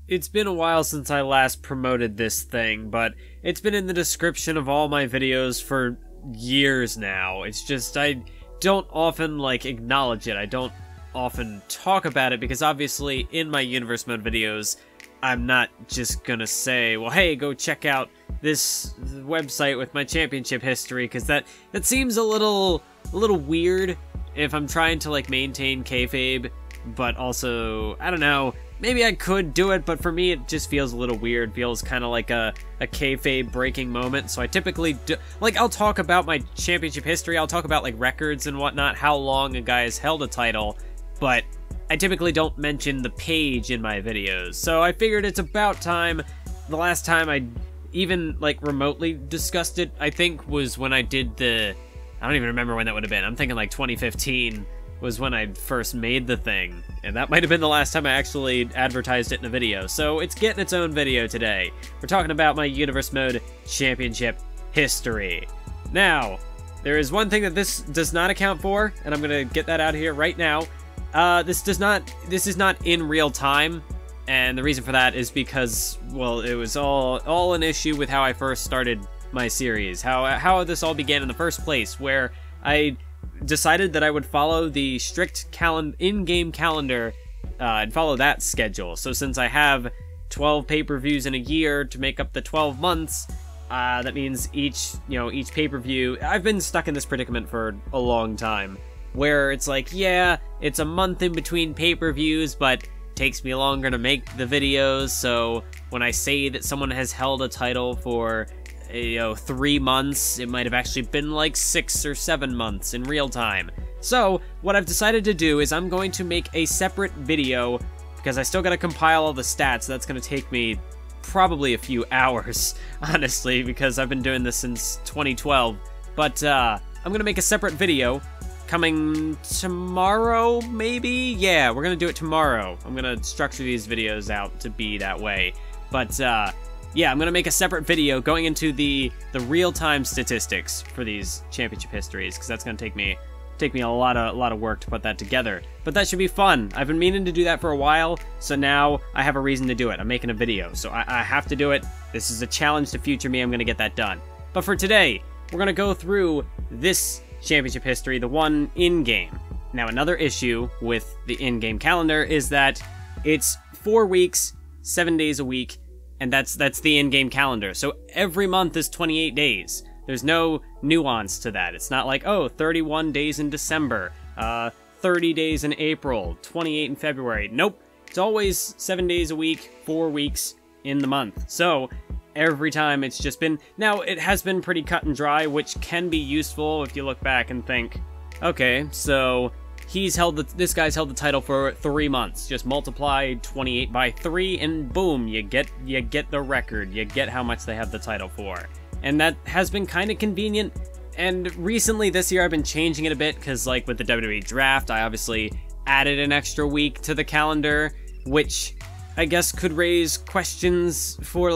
It's been a while since I last promoted this thing, but it's been in the description of all my videos for years now. It's just, I don't often, acknowledge it. I don't often talk about it, because obviously in my Universe Mode videos, I'm not just gonna say, well, hey, go check out this website with my championship history, because that seems a little weird if I'm trying to, maintain kayfabe, but also, I don't know, maybe I could do it, but for me it just feels a little weird, feels kind of like a kayfabe breaking moment, so I typically do, I'll talk about my championship history, I'll talk about, records and whatnot, how long a guy has held a title, but I typically don't mention the page in my videos, so I figured it's about time. The last time I even, remotely discussed it, I think, was when I did I don't even remember when that would have been. I'm thinking, 2015 was when I first made the thing, and that might have been the last time I actually advertised it in a video, so it's getting its own video today. We're talking about my Universe Mode Championship history. Now, there is one thing that this does not account for, and I'm gonna get that out of here right now. This is not in real time, and the reason for that is because, well, it was all an issue with how I first started my series, how this all began in the first place, where I decided that I would follow the strict in-game calendar and follow that schedule. So since I have 12 pay-per-views in a year to make up the 12 months, that means each pay-per-view, I've been stuck in this predicament for a long time, where it's yeah, it's a month in between pay-per-views, but takes me longer to make the videos, so when I say that someone has held a title for 3 months, it might have actually been 6 or 7 months in real time. So what I've decided to do is I'm going to make a separate video, because I still gotta compile all the stats. That's gonna take me probably a few hours, honestly, because I've been doing this since 2012. But I'm gonna make a separate video coming tomorrow, maybe? Yeah, we're gonna do it tomorrow. I'm gonna structure these videos out to be that way. But yeah, I'm gonna make a separate video going into the real-time statistics for these championship histories, because that's gonna take me a lot of work to put that together. But that should be fun. I've been meaning to do that for a while, so now I have a reason to do it. I'm making a video, so I have to do it. This is a challenge to future me. I'm gonna get that done. But for today, we're gonna go through this championship history, the one in-game. Now, another issue with the in-game calendar is that it's 4 weeks, 7 days a week, and that's the in-game calendar. So every month is 28 days. There's no nuance to that. It's not oh, 31 days in December, 30 days in April, 28 in February. Nope. It's always 7 days a week, 4 weeks in the month. So every time it's just been... Now, it has been pretty cut and dry, which can be useful if you look back and think, okay, so this guy's held the title for 3 months. Just multiply 28 by 3, and boom, you get the record. You get how much they have the title for. And that has been kind of convenient. And recently, this year, I've been changing it a bit, because, with the WWE Draft, I obviously added an extra week to the calendar, which I guess could raise questions for,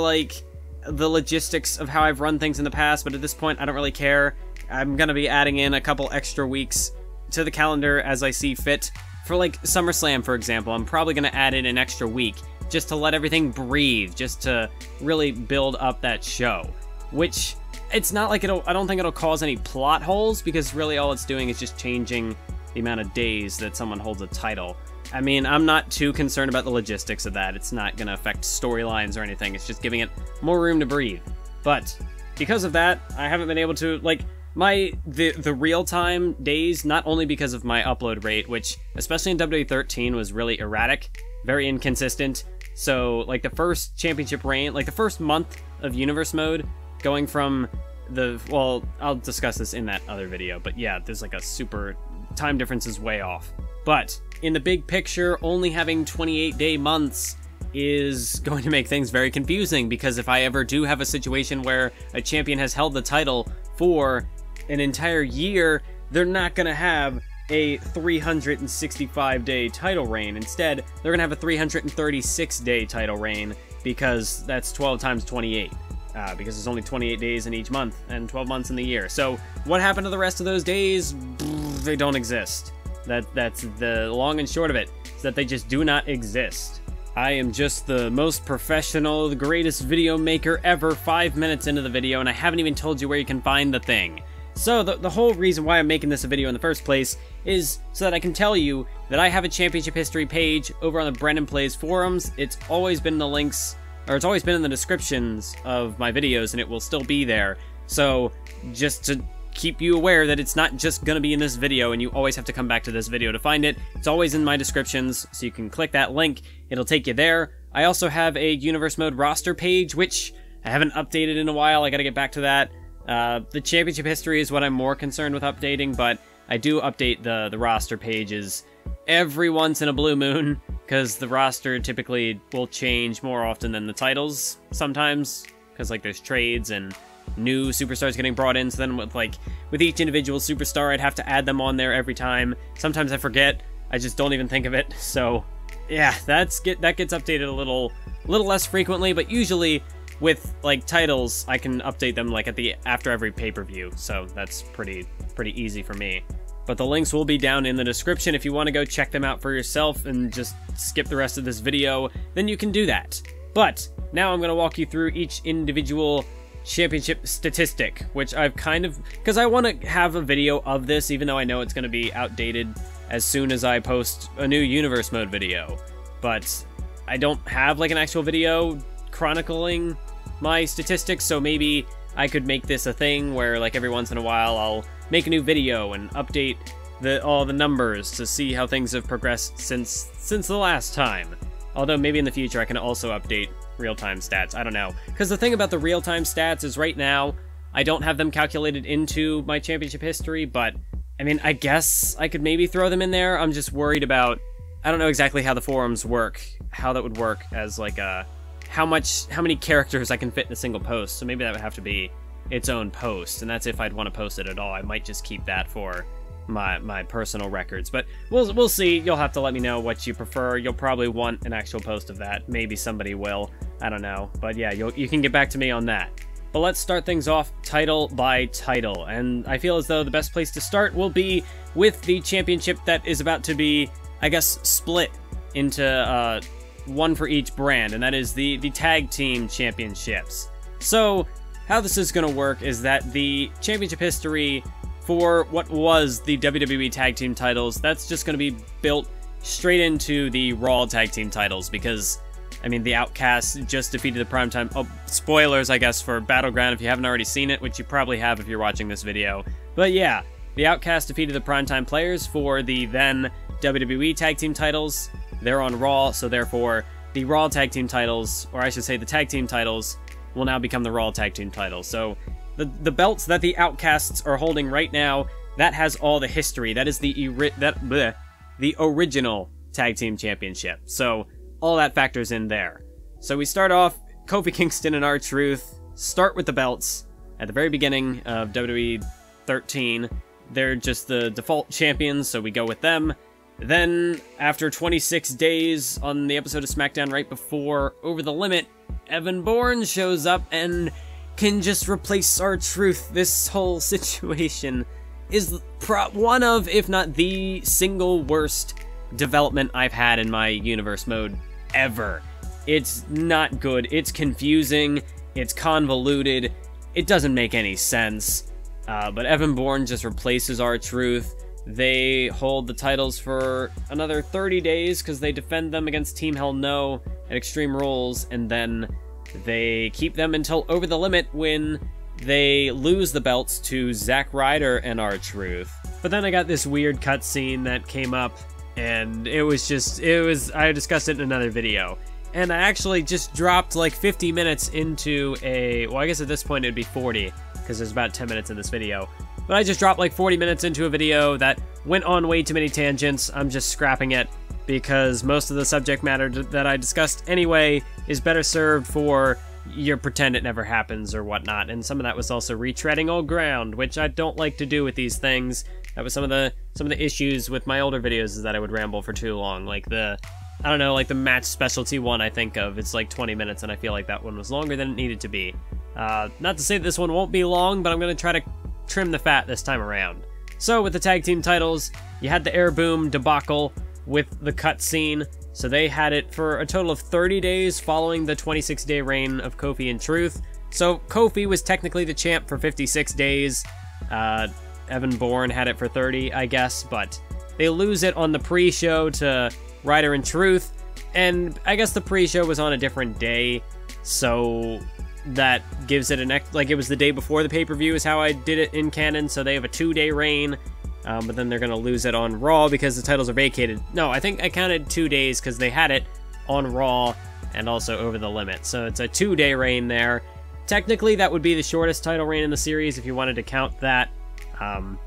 the logistics of how I've run things in the past, but at this point, I don't really care. I'm gonna be adding in a couple extra weeks to the calendar as I see fit. For SummerSlam, for example, I'm probably gonna add in an extra week just to let everything breathe, just to really build up that show. Which, it's not I don't think it'll cause any plot holes, because really all it's doing is just changing the amount of days that someone holds a title. I mean, I'm not too concerned about the logistics of that. It's not gonna affect storylines or anything. It's just giving it more room to breathe. But because of that, I haven't been able to, the real-time days, not only because of my upload rate, which, especially in WWE 13, was really erratic, very inconsistent. So, the first championship reign, the first month of Universe Mode, going from well, I'll discuss this in that other video, but yeah, there's a super... time difference is way off. But in the big picture, only having 28-day months is going to make things very confusing, because if I ever do have a situation where a champion has held the title for an entire year, they're not going to have a 365-day title reign. Instead, they're going to have a 336-day title reign, because that's 12 times 28. Because there's only 28 days in each month and 12 months in the year. So what happened to the rest of those days? They don't exist. That's the long and short of it, is that they just do not exist. I am just the most professional, the greatest video maker ever 5 minutes into the video, and I haven't even told you where you can find the thing. So the whole reason why I'm making this a video in the first place is so that I can tell you that I have a championship history page over on the BrendenPlayz forums. It's always been in the links, or it's always been in the descriptions of my videos, and it will still be there. So just to keep you aware that it's not just gonna be in this video and you always have to come back to this video to find it. It's always in my descriptions, so you can click that link. It'll take you there. I also have a Universe Mode roster page, which I haven't updated in a while. I gotta get back to that. The championship history is what I'm more concerned with updating, but I do update the roster pages every once in a blue moon, because the roster typically will change more often than the titles sometimes, because like there's trades and new superstars getting brought in. So then with each individual superstar, I'd have to add them on there every time. Sometimes I forget. I just don't even think of it. So yeah, that gets updated a little less frequently, but usually with like titles, I can update them like after every pay-per-view. So that's pretty easy for me. But the links will be down in the description. If you want to go check them out for yourself and just skip the rest of this video, then you can do that. But now I'm going to walk you through each individual championship statistic, which I've because I want to have a video of this, even though I know it's going to be outdated as soon as I post a new Universe Mode video. But I don't have like an actual video chronicling my statistics, so maybe I could make this a thing where like every once in a while I'll make a new video and update all the numbers to see how things have progressed since the last time. Although maybe in the future I can also update real-time stats. I don't know. Because the thing about the real-time stats is right now I don't have them calculated into my championship history, but I mean, I guess I could maybe throw them in there. I'm just worried about, I don't know exactly how the forums work, how that would work as like how many characters I can fit in a single post. So maybe that would have to be its own post, and that's if I'd want to post it at all. I might just keep that for my personal records, but we'll see. You'll have to let me know what you prefer. You'll probably want an actual post of that. Maybe somebody will. I don't know, but yeah, you can get back to me on that. But let's start things off title by title, and I feel as though the best place to start will be with the championship that is about to be, I guess, split into one for each brand, and that is the tag team championships. So how this is going to work is that the championship history for what was the WWE tag team titles, that's just going to be built straight into the Raw tag team titles, because I mean, the Outcasts just defeated the Primetime... Oh, spoilers, I guess, for Battleground if you haven't already seen it, which you probably have if you're watching this video. But yeah, the Outcasts defeated the Primetime Players for the then WWE Tag Team titles. They're on Raw, so therefore the Raw Tag Team titles, or I should say the Tag Team titles, will now become the Raw Tag Team titles. So the belts that the Outcasts are holding right now, that has all the history. That is the original Tag Team Championship. So all that factors in there. So we start off, Kofi Kingston and R-Truth start with the belts at the very beginning of WWE 13. They're just the default champions, so we go with them. Then, after 26 days on the episode of SmackDown right before Over the Limit, Evan Bourne shows up and can just replace R-Truth. This whole situation is one of, if not the single worst development I've had in my Universe Mode ever. It's not good. It's confusing. It's convoluted. It doesn't make any sense. But Evan Bourne just replaces R-Truth. They hold the titles for another 30 days because they defend them against Team Hell No at Extreme Rules, and then they keep them until Over the Limit when they lose the belts to Zack Ryder and R-Truth. But then I got this weird cutscene that came up, and I discussed it in another video. And I actually just dropped like 50 minutes into well, I guess at this point it'd be 40, because there's about 10 minutes in this video. But I just dropped like 40 minutes into a video that went on way too many tangents. I'm just scrapping it, because most of the subject matter that I discussed anyway is better served for your pretend it never happens or whatnot. And some of that was also retreading old ground, which I don't like to do with these things. That was some of the issues with my older videos, is that I would ramble for too long. Like I don't know, like the match specialty one I think of, it's like 20 minutes, and I feel like that one was longer than it needed to be. Not to say that this one won't be long, but I'm going to try to trim the fat this time around. So with the tag team titles, you had the Air Boom debacle with the cutscene. So they had it for a total of 30 days following the 26-day reign of Kofi and Truth. So Kofi was technically the champ for 56 days. Evan Bourne had it for 30, I guess, but they lose it on the pre-show to Ryder and Truth, and I guess the pre-show was on a different day, so that gives it like it was the day before the pay-per-view is how I did it in canon, so they have a 2-day reign, but then they're going to lose it on Raw because the titles are vacated. No, I think I counted 2 days because they had it on Raw and also Over the Limit, so it's a 2-day reign there. Technically, that would be the shortest title reign in the series if you wanted to count that,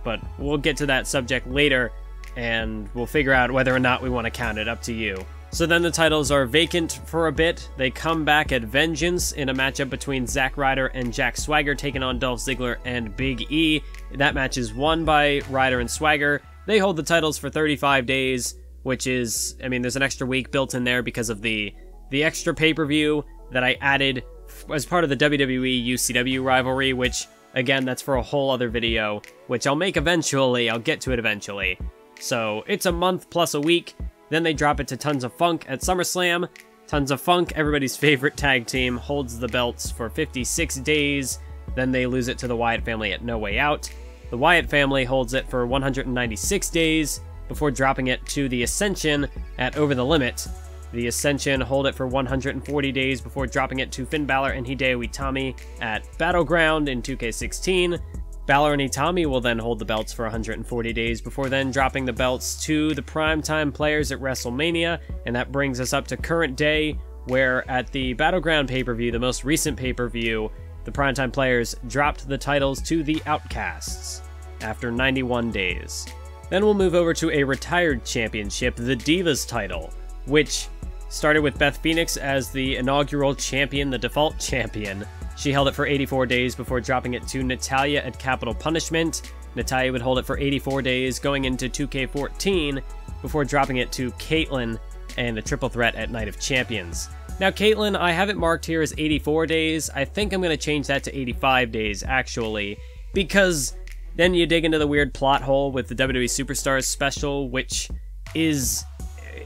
but we'll get to that subject later, and we'll figure out whether or not we want to count it. Up to you. So then the titles are vacant for a bit. They come back at Vengeance in a matchup between Zack Ryder and Jack Swagger taking on Dolph Ziggler and Big E. That match is won by Ryder and Swagger. They hold the titles for 35 days, which is, I mean, there's an extra week built in there because of the extra pay-per-view that I added as part of the WWE UCW rivalry, which, again, that's for a whole other video, which I'll make eventually. I'll get to it eventually. So it's a month plus a week. Then they drop it to Tons of Funk at SummerSlam. Tons of Funk, everybody's favorite tag team, holds the belts for 56 days. Then they lose it to the Wyatt family at No Way Out. The Wyatt family holds it for 196 days before dropping it to the Ascension at Over the Limit. The Ascension hold it for 140 days before dropping it to Finn Balor and Hideo Itami at Battleground in 2K16. Balor and Itami will then hold the belts for 140 days before then dropping the belts to the Primetime Players at WrestleMania, and that brings us up to current day, where at the Battleground pay-per-view, the most recent pay-per-view, the Primetime Players dropped the titles to the Outcasts after 91 days. Then we'll move over to a retired championship, the Divas title, which started with Beth Phoenix as the inaugural champion, the default champion. She held it for 84 days before dropping it to Natalya at Capital Punishment. Natalya would hold it for 84 days going into 2K14 before dropping it to Caitlyn and the Triple Threat at Night of Champions. Now Caitlyn, I have it marked here as 84 days. I think I'm going to change that to 85 days actually, because then you dig into the weird plot hole with the WWE Superstars special, which is,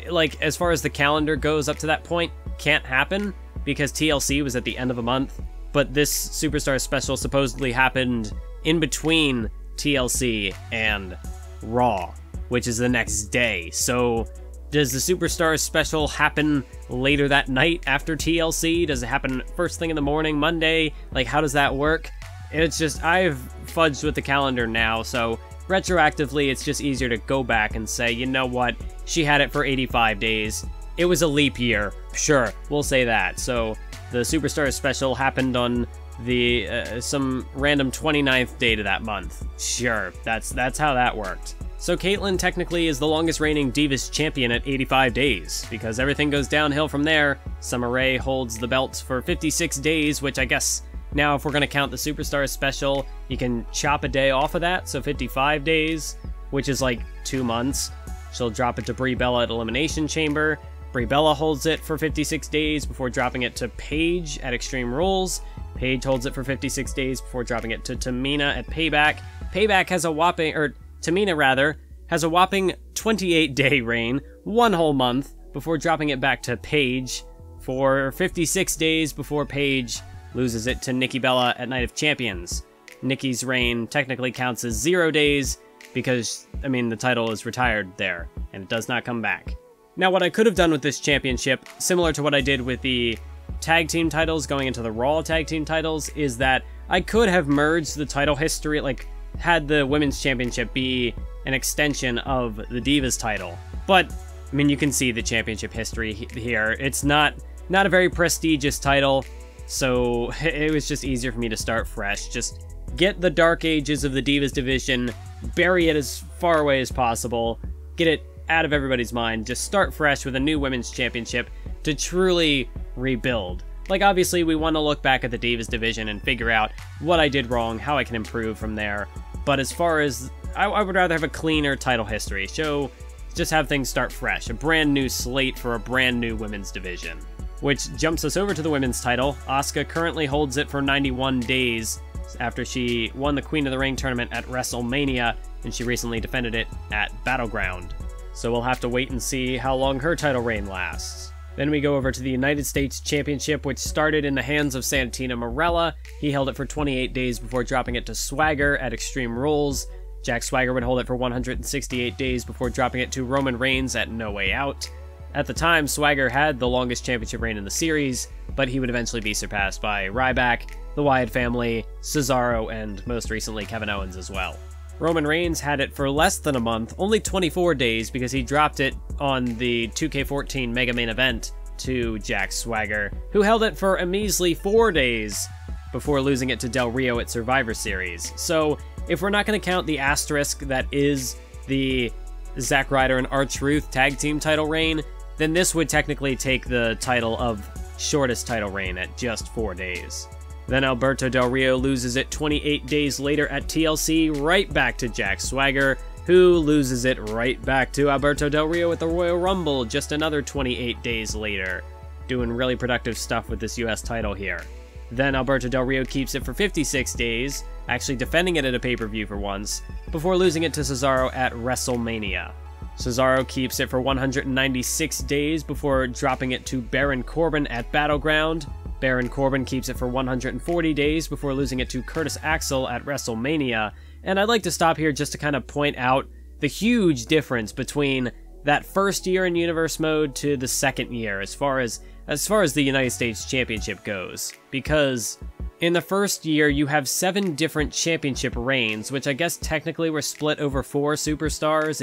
like, as far as the calendar goes up to that point, can't happen because TLC was at the end of a month. But this Superstar special supposedly happened in between TLC and Raw, which is the next day. So does the Superstar special happen later that night after TLC? Does it happen first thing in the morning, Monday? Like, how does that work? It's just, I've fudged with the calendar now, so retroactively it's just easier to go back and say, you know what, she had it for 85 days. It was a leap year. Sure, we'll say that. So the Superstar special happened on the some random 29th date of that month. Sure, that's how that worked. So Caitlyn technically is the longest reigning Divas champion at 85 days, because everything goes downhill from there. Summer Rae holds the belts for 56 days, which I guess now if we're going to count the Superstar special, you can chop a day off of that, so 55 days, which is like 2 months. She'll drop it to Brie Bella at Elimination Chamber. Brie Bella holds it for 56 days before dropping it to Paige at Extreme Rules. Paige holds it for 56 days before dropping it to Tamina at Payback. Payback has a whopping, Tamina rather, has a whopping 28-day reign, 1 whole month, before dropping it back to Paige for 56 days before Paige loses it to Nikki Bella at Night of Champions. Nikki's reign technically counts as 0 days because, I mean, the title is retired there, and it does not come back. Now, what I could have done with this championship, similar to what I did with the tag team titles going into the Raw tag team titles, is that I could have merged the title history, like, had the women's championship be an extension of the Divas title. But, I mean, you can see the championship history here. It's not a very prestigious title, so it was just easier for me to start fresh. Just get the dark ages of the Divas division, bury it as far away as possible, get it out of everybody's mind, just start fresh with a new women's championship to truly rebuild. Like, obviously, we want to look back at the Divas division and figure out what I did wrong, how I can improve from there. But as far as, I would rather have a cleaner title history. Just have things start fresh. A brand new slate for a brand new women's division. Which jumps us over to the women's title. Asuka currently holds it for 91 days after she won the Queen of the Ring tournament at WrestleMania, and she recently defended it at Battleground. so we'll have to wait and see how long her title reign lasts. Then we go over to the United States Championship, which started in the hands of Santino Marella. He held it for 28 days before dropping it to Swagger at Extreme Rules. Jack Swagger would hold it for 168 days before dropping it to Roman Reigns at No Way Out. At the time, Swagger had the longest championship reign in the series, but he would eventually be surpassed by Ryback, the Wyatt family, Cesaro, and most recently Kevin Owens as well. Roman Reigns had it for less than a month, only 24 days, because he dropped it on the 2K14 Mega Main Event to Jack Swagger, who held it for a measly 4 days before losing it to Del Rio at Survivor Series. So, if we're not going to count the asterisk that is the Zack Ryder and R-Truth tag team title reign, then this would technically take the title of shortest title reign at just 4 days. Then Alberto Del Rio loses it 28 days later at TLC, right back to Jack Swagger, who loses it right back to Alberto Del Rio at the Royal Rumble just another 28 days later. Doing really productive stuff with this US title here. Then Alberto Del Rio keeps it for 56 days, actually defending it at a pay-per-view for once, before losing it to Cesaro at WrestleMania. Cesaro keeps it for 196 days before dropping it to Baron Corbin at Battleground. Baron Corbin keeps it for 140 days before losing it to Curtis Axel at WrestleMania. And I'd like to stop here just to kind of point out the huge difference between that first year in Universe Mode to the second year as far as the United States Championship goes. Because in the first year, you have 7 different championship reigns, which I guess technically were split over 4 superstars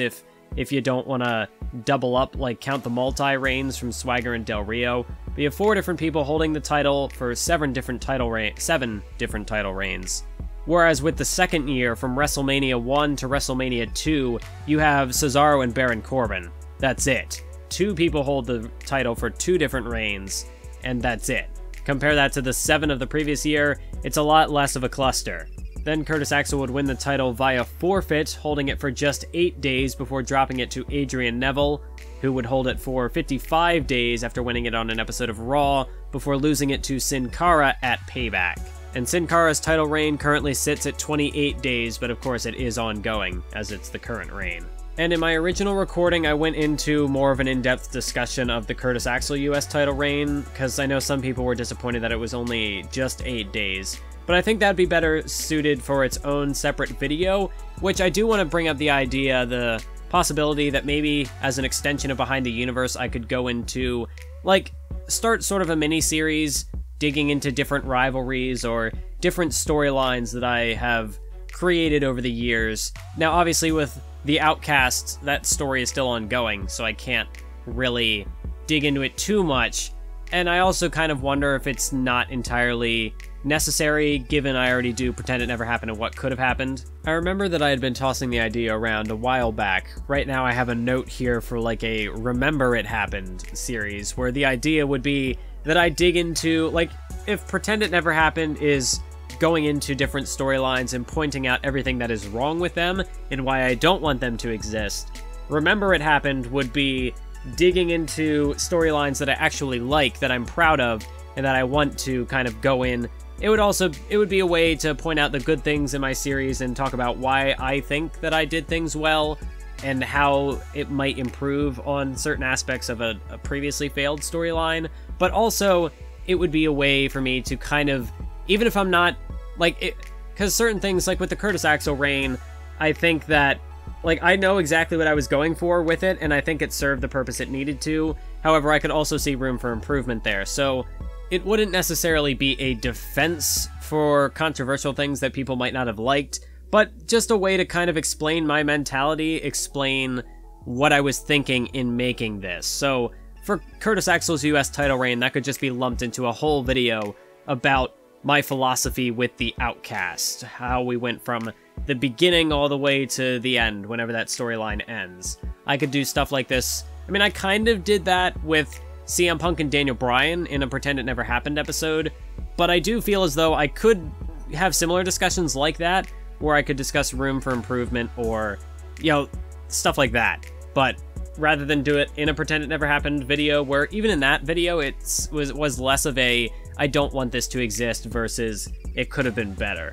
if you don't want to double up, like count the multi-reigns from Swagger and Del Rio. But you have 4 different people holding the title for 7 different title reigns. Whereas with the second year, from WrestleMania 1 to WrestleMania 2, you have Cesaro and Baron Corbin. That's it. 2 people hold the title for 2 different reigns, and that's it. Compare that to the 7 of the previous year, it's a lot less of a cluster. Then Curtis Axel would win the title via forfeit, holding it for just 8 days before dropping it to Adrian Neville, who would hold it for 55 days after winning it on an episode of Raw, before losing it to Sin Cara at Payback. And Sin Cara's title reign currently sits at 28 days, but of course it is ongoing, as it's the current reign. And in my original recording, I went into more of an in-depth discussion of the Curtis Axel US title reign, because I know some people were disappointed that it was only just 8 days. But I think that'd be better suited for its own separate video, which I do want to bring up the idea, the possibility that maybe as an extension of Behind the Universe, I could go into, like, start sort of a mini-series digging into different rivalries or different storylines that I have created over the years. Now, obviously, with the Outcasts, that story is still ongoing, so I can't really dig into it too much. And I also kind of wonder if it's not entirely necessary, given I already do Pretend It Never Happened and What Could Have Happened. I remember that I had been tossing the idea around a while back. Right now I have a note here for like a Remember It Happened series, where the idea would be that I dig into, like, if Pretend It Never Happened is going into different storylines and pointing out everything that is wrong with them and why I don't want them to exist, Remember It Happened would be digging into storylines that I actually like, that I'm proud of, and that I want to kind of go in. It would be a way to point out the good things in my series and talk about why I think that I did things well and how it might improve on certain aspects of a previously failed storyline. But also, it would be a way for me to kind of, even if I'm not, like, because certain things, like with the Curtis Axel reign, I think that, like, I know exactly what I was going for with it, and I think it served the purpose it needed to. However, I could also see room for improvement there. So it wouldn't necessarily be a defense for controversial things that people might not have liked, but just a way to kind of explain my mentality, explain what I was thinking in making this. So for Curtis Axel's US title reign, that could just be lumped into a whole video about my philosophy with the Outcast, how we went from the beginning all the way to the end, whenever that storyline ends. I could do stuff like this. I mean, I kind of did that with CM Punk and Daniel Bryan in a Pretend It Never Happened episode, but I do feel as though I could have similar discussions like that, where I could discuss room for improvement or, you know, stuff like that. But rather than do it in a Pretend It Never Happened video, where even in that video it was less of a I don't want this to exist versus it could have been better.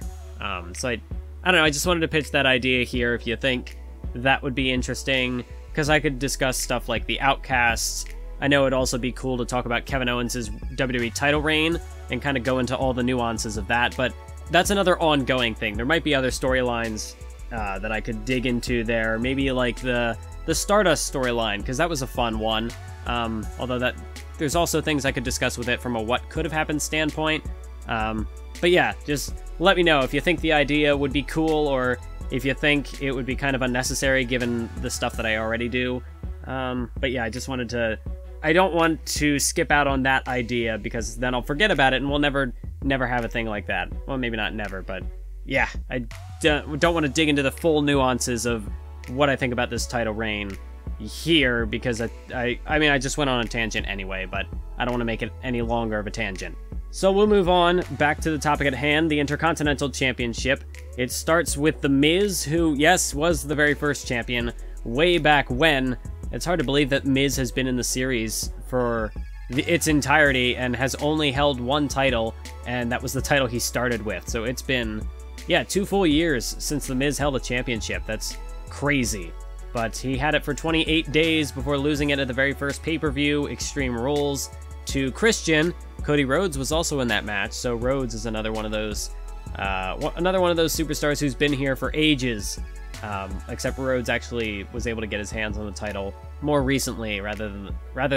So I don't know, I just wanted to pitch that idea here if you think that would be interesting. because I could discuss stuff like the Outcasts. I know it'd also be cool to talk about Kevin Owens' WWE title reign and kind of go into all the nuances of that, but that's another ongoing thing. There might be other storylines that I could dig into there. Maybe like the Stardust storyline, because that was a fun one. Although there's also things I could discuss with it from a what could have happened standpoint. But yeah, just let me know if you think the idea would be cool, or if you think it would be kind of unnecessary given the stuff that I already do. But yeah, I just wanted to... I don't want to skip out on that idea, because then I'll forget about it and we'll never have a thing like that. Well, maybe not never, but yeah, I don't want to dig into the full nuances of what I think about this title reign here, because I mean, I just went on a tangent anyway, but I don't want to make it any longer of a tangent. So we'll move on back to the topic at hand, the Intercontinental Championship. It starts with The Miz, who, yes, was the very first champion way back when. It's hard to believe that Miz has been in the series for its entirety and has only held one title, and that was the title he started with. So it's been, yeah, 2 full years since The Miz held a championship. That's crazy. But he had it for 28 days before losing it at the very first pay-per-view, Extreme Rules, to Christian. Cody Rhodes was also in that match, so Rhodes is another one of those superstars who's been here for ages. Except Rhodes actually was able to get his hands on the title more recently rather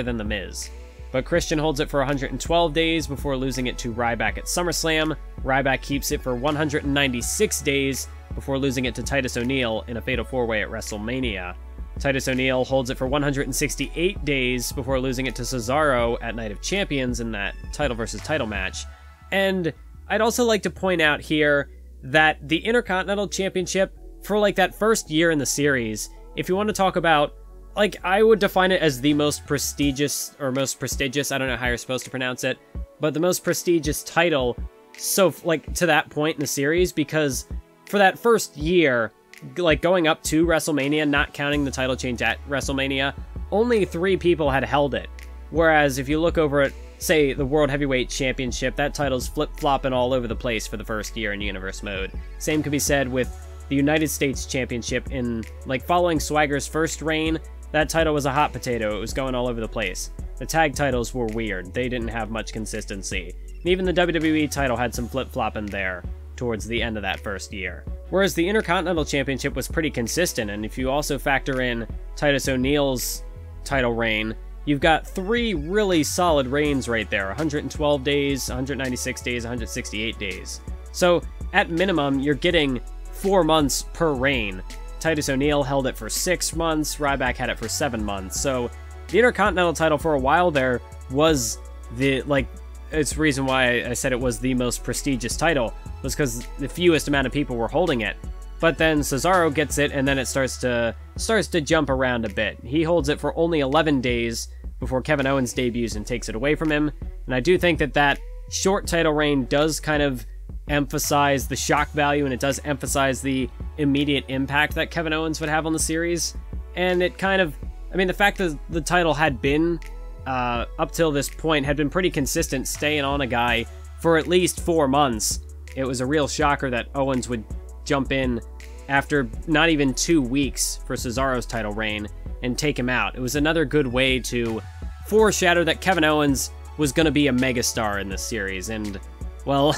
than The Miz. But Christian holds it for 112 days before losing it to Ryback at SummerSlam. Ryback keeps it for 196 days before losing it to Titus O'Neil in a Fatal 4-Way at WrestleMania. Titus O'Neil holds it for 168 days before losing it to Cesaro at Night of Champions in that title versus title match. And I'd also like to point out here that the Intercontinental Championship, for like that first year in the series, if you want to talk about, like, I would define it as the most prestigious, I don't know how you're supposed to pronounce it, but the most prestigious title, so, like, to that point in the series, because for that first year, like, going up to WrestleMania, not counting the title change at WrestleMania, only 3 people had held it. Whereas if you look over at, say, the World Heavyweight Championship, that title's flip-flopping all over the place for the first year in Universe Mode. Same could be said with the United States Championship. In, like, following Swagger's first reign, that title was a hot potato. It was going all over the place. The tag titles were weird. They didn't have much consistency. And even the WWE title had some flip-flopping there towards the end of that first year. Whereas the Intercontinental Championship was pretty consistent, and if you also factor in Titus O'Neil's title reign, you've got 3 really solid reigns right there. 112 days, 196 days, 168 days. So, at minimum, you're getting 4 months per reign. Titus O'Neil held it for 6 months, Ryback had it for 7 months. So the Intercontinental title for a while there was it's the reason why I said it was the most prestigious title, was because the fewest amount of people were holding it. But then Cesaro gets it, and then it starts to jump around a bit. He holds it for only 11 days before Kevin Owens debuts and takes it away from him. And I do think that short title reign does kind of emphasize the shock value, and it does emphasize the immediate impact that Kevin Owens would have on the series. And it kind of, I mean, the fact that the title had been, up till this point, had been pretty consistent, staying on a guy for at least 4 months, it was a real shocker that Owens would jump in after not even 2 weeks for Cesaro's title reign and take him out. It was another good way to foreshadow that Kevin Owens was going to be a megastar in this series. And, well,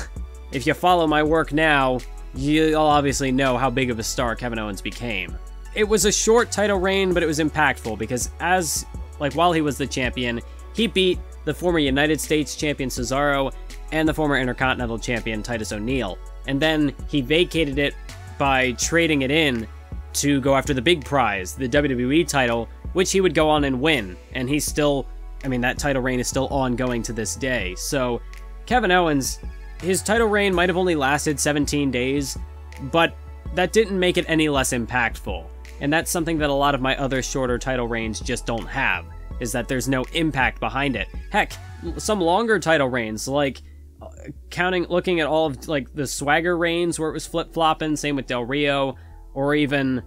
if you follow my work now, you'll obviously know how big of a star Kevin Owens became. It was a short title reign, but it was impactful because while he was the champion, he beat the former United States champion Cesaro and the former Intercontinental champion Titus O'Neil. And then he vacated it by trading it in to go after the big prize, the WWE title, which he would go on and win. And he's still, I mean, that title reign is still ongoing to this day. So Kevin Owens, his title reign might have only lasted 17 days, but that didn't make it any less impactful. And that's something that a lot of my other shorter title reigns just don't have, is that there's no impact behind it. Heck, some longer title reigns, like looking at all of like the Swagger reigns where it was flip-flopping, same with Del Rio, or even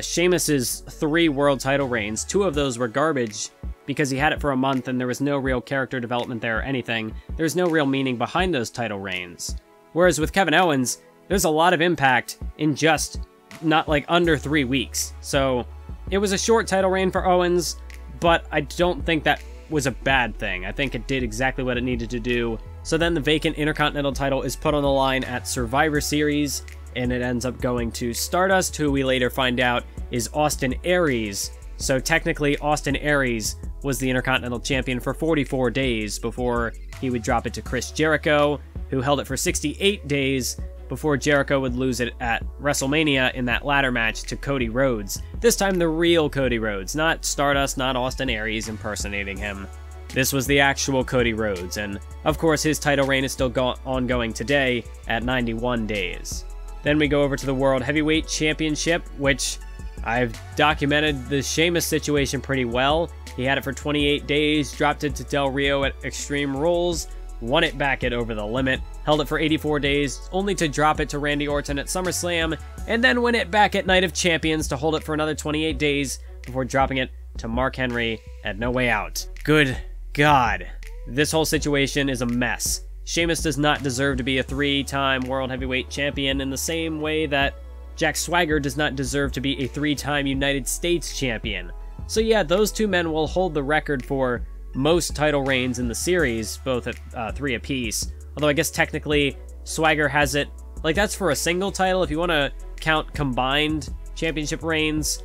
Sheamus's 3 world title reigns. 2 of those were garbage because he had it for a month and there was no real character development there or anything. There's no real meaning behind those title reigns. Whereas with Kevin Owens, there's a lot of impact in just not like under 3 weeks. So It was a short title reign for Owens, but I don't think that was a bad thing. I think it did exactly what it needed to do. So then the vacant Intercontinental title is put on the line at Survivor Series, and it ends up going to Stardust, who we later find out is Austin Aries. So technically, Austin Aries was the Intercontinental Champion for 44 days before he would drop it to Chris Jericho, who held it for 68 days before Jericho would lose it at WrestleMania in that ladder match to Cody Rhodes. This time the real Cody Rhodes, not Stardust, not Austin Aries impersonating him. This was the actual Cody Rhodes, and of course his title reign is still ongoing today at 91 days. Then we go over to the World Heavyweight Championship, which I've documented the Sheamus situation pretty well. He had it for 28 days, dropped it to Del Rio at Extreme Rules, won it back at Over the Limit, held it for 84 days, only to drop it to Randy Orton at SummerSlam, and then win it back at Night of Champions to hold it for another 28 days before dropping it to Mark Henry at No Way Out. Good God. This whole situation is a mess. Sheamus does not deserve to be a 3-time World Heavyweight Champion in the same way that Jack Swagger does not deserve to be a 3-time United States Champion. So yeah, those two men will hold the record for most title reigns in the series, both at 3 apiece. Although I guess technically Swagger has it, like that's for a single title. If you want to count combined championship reigns,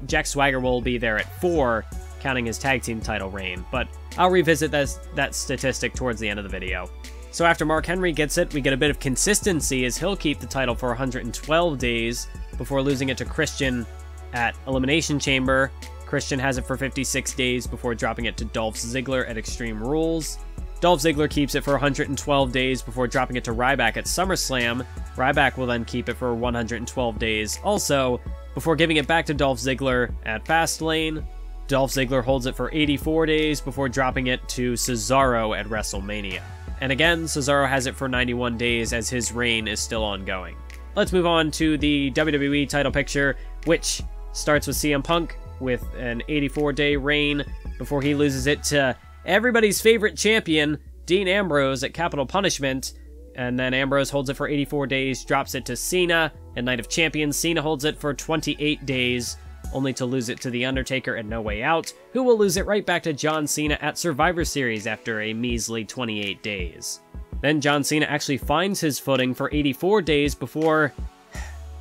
Jack Swagger will be there at 4, counting his tag team title reign. But I'll revisit that statistic towards the end of the video. So after Mark Henry gets it, we get a bit of consistency as he'll keep the title for 112 days before losing it to Christian at Elimination Chamber. Christian has it for 56 days before dropping it to Dolph Ziggler at Extreme Rules. Dolph Ziggler keeps it for 112 days before dropping it to Ryback at SummerSlam. Ryback will then keep it for 112 days also, before giving it back to Dolph Ziggler at Fastlane. Dolph Ziggler holds it for 84 days before dropping it to Cesaro at WrestleMania. And again, Cesaro has it for 91 days as his reign is still ongoing. Let's move on to the WWE title picture, which starts with CM Punk with an 84-day reign before he loses it to everybody's favorite champion, Dean Ambrose, at Capital Punishment. And then Ambrose holds it for 84 days, drops it to Cena at Night of Champions. Cena holds it for 28 days, only to lose it to The Undertaker at No Way Out, who will lose it right back to John Cena at Survivor Series after a measly 28 days. Then John Cena actually finds his footing for 84 days before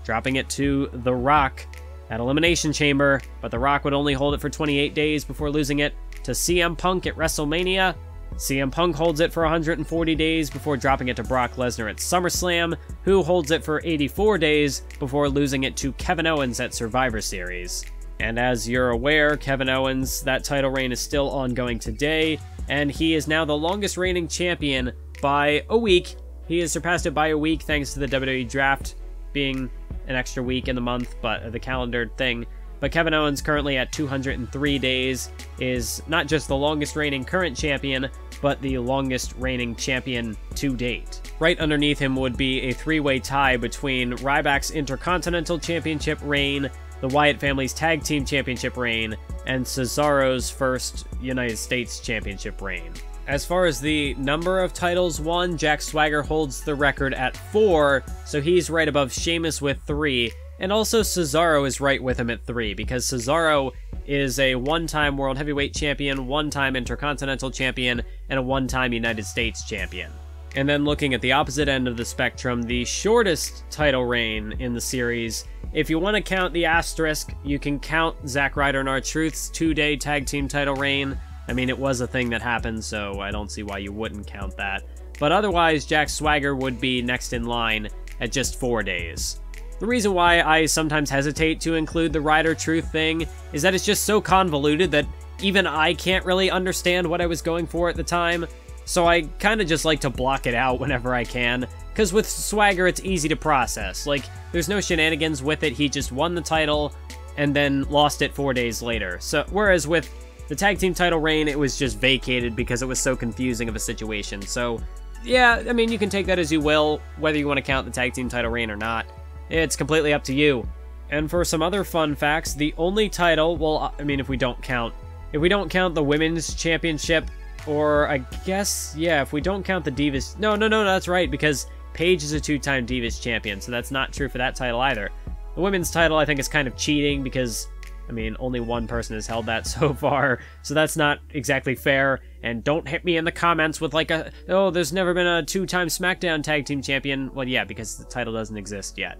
dropping it to The Rock at Elimination Chamber, but The Rock would only hold it for 28 days before losing it to CM Punk at WrestleMania. CM Punk holds it for 140 days before dropping it to Brock Lesnar at SummerSlam, who holds it for 84 days before losing it to Kevin Owens at Survivor Series. And as you're aware, Kevin Owens, that title reign is still ongoing today, and he is now the longest reigning champion by a week. He has surpassed it by a week thanks to the WWE Draft being an extra week in the month, but the calendar thing. But Kevin Owens, currently at 203 days, is not just the longest reigning current champion, but the longest reigning champion to date. Right underneath him would be a 3-way tie between Ryback's Intercontinental Championship reign, the Wyatt family's Tag Team Championship reign, and Cesaro's first United States Championship reign. As far as the number of titles won, Jack Swagger holds the record at 4, so he's right above Sheamus with 3, and also Cesaro is right with him at 3, because Cesaro is a 1-time World Heavyweight Champion, 1-time Intercontinental Champion, and a 1-time United States Champion. And then looking at the opposite end of the spectrum, the shortest title reign in the series, if you want to count the asterisk, you can count Zack Ryder and R-Truth's 2-day tag team title reign. I mean, it was a thing that happened, so I don't see why you wouldn't count that. But otherwise, Jack Swagger would be next in line at just 4 days. The reason why I sometimes hesitate to include the Ryder Truth thing is that it's just so convoluted that even I can't really understand what I was going for at the time, so I kind of just like to block it out whenever I can, because with Swagger it's easy to process. Like, there's no shenanigans with it, he just won the title and then lost it 4 days later. So, whereas with the tag team title reign, it was just vacated because it was so confusing of a situation. So, yeah, I mean, you can take that as you will, whether you want to count the tag team title reign or not. It's completely up to you. And for some other fun facts, the only title, well, I mean, if we don't count the Women's Championship, or I guess, yeah, if we don't count the Divas, no, that's right, because Paige is a 2-time Divas champion, so that's not true for that title either. The women's title, I think, is kind of cheating, because I mean, only one person has held that so far, so that's not exactly fair. And don't hit me in the comments with like oh, there's never been a 2-time SmackDown Tag Team Champion. Well, yeah, because the title doesn't exist yet.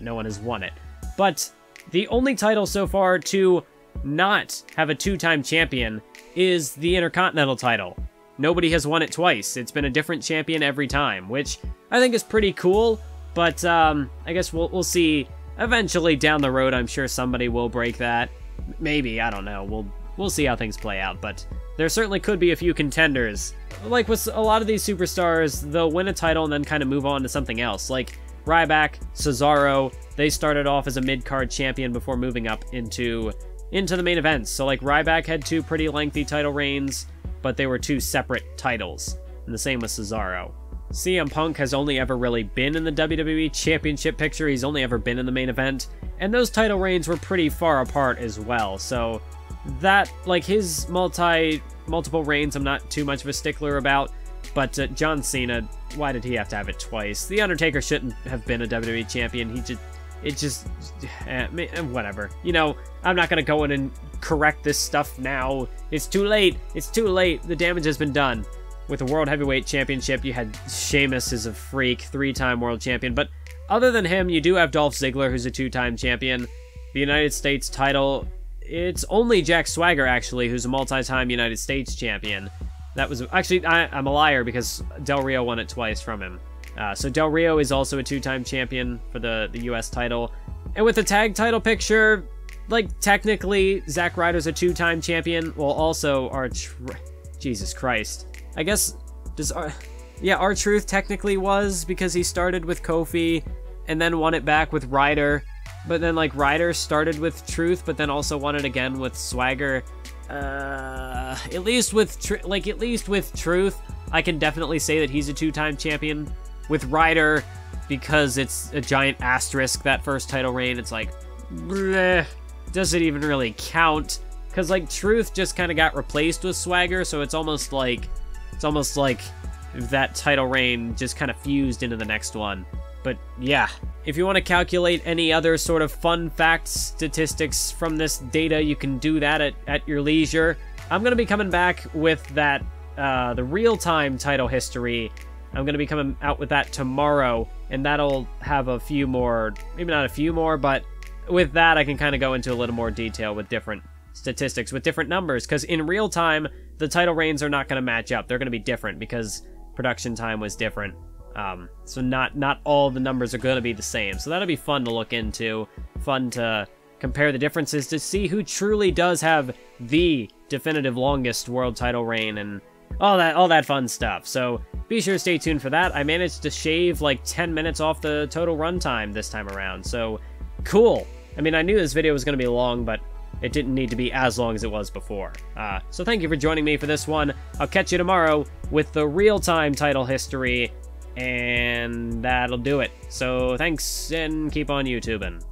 No one has won it. But the only title so far to not have a 2-time champion is the Intercontinental title. Nobody has won it twice. It's been a different champion every time, which I think is pretty cool. But I guess we'll see. Eventually down the road, I'm sure somebody will break that. Maybe, I don't know. We'll see how things play out, but there certainly could be a few contenders. Like with a lot of these superstars, they'll win a title and then kind of move on to something else. Like Ryback, Cesaro, they started off as a mid-card champion before moving up into the main events. So like Ryback had 2 pretty lengthy title reigns, but they were 2 separate titles. And the same with Cesaro. CM Punk has only ever really been in the WWE Championship picture. He's only ever been in the main event. And those title reigns were pretty far apart as well. So that, like his multiple reigns, I'm not too much of a stickler about. But John Cena, why did he have to have it twice? The Undertaker shouldn't have been a WWE champion. Whatever. You know, I'm not going to go in and correct this stuff now. It's too late. It's too late. The damage has been done. With the World Heavyweight Championship, you had Sheamus is a freak, 3-time world champion. But other than him, you do have Dolph Ziggler, who's a 2-time champion. The United States title, it's only Jack Swagger, actually, who's a multi-time United States champion. That was... Actually, I'm a liar, because Del Rio won it twice from him. So Del Rio is also a 2-time champion for the U.S. title. And with the tag title picture, like, technically, Zack Ryder's a 2-time champion. Well, also, Jesus Christ. I guess, R-Truth technically was, because he started with Kofi and then won it back with Ryder. But then, like, Ryder started with Truth, but then also won it again with Swagger. At least with Truth, I can definitely say that he's a 2-time champion. With Ryder, because it's a giant asterisk, that first title reign, it's like, bleh, does it even really count? Because, like, Truth just kind of got replaced with Swagger, so it's almost like that title reign just kind of fused into the next one. But yeah, if you want to calculate any other sort of fun facts, statistics from this data, you can do that at your leisure. I'm going to be coming back with that, the real-time title history. I'm going to be coming out with that tomorrow, and that'll have a few more, maybe not a few more, but with that I can kind of go into a little more detail with different statistics, with different numbers, because in real time, the title reigns are not going to match up. They're going to be different because production time was different. So not all the numbers are going to be the same. So that'll be fun to look into, fun to compare the differences to see who truly does have the definitive longest world title reign and all that fun stuff. So be sure to stay tuned for that. I managed to shave like 10 minutes off the total runtime this time around. So cool. I mean, I knew this video was going to be long, but it didn't need to be as long as it was before. So thank you for joining me for this one. I'll catch you tomorrow with the real-time title history, and that'll do it. So thanks, and keep on YouTubing.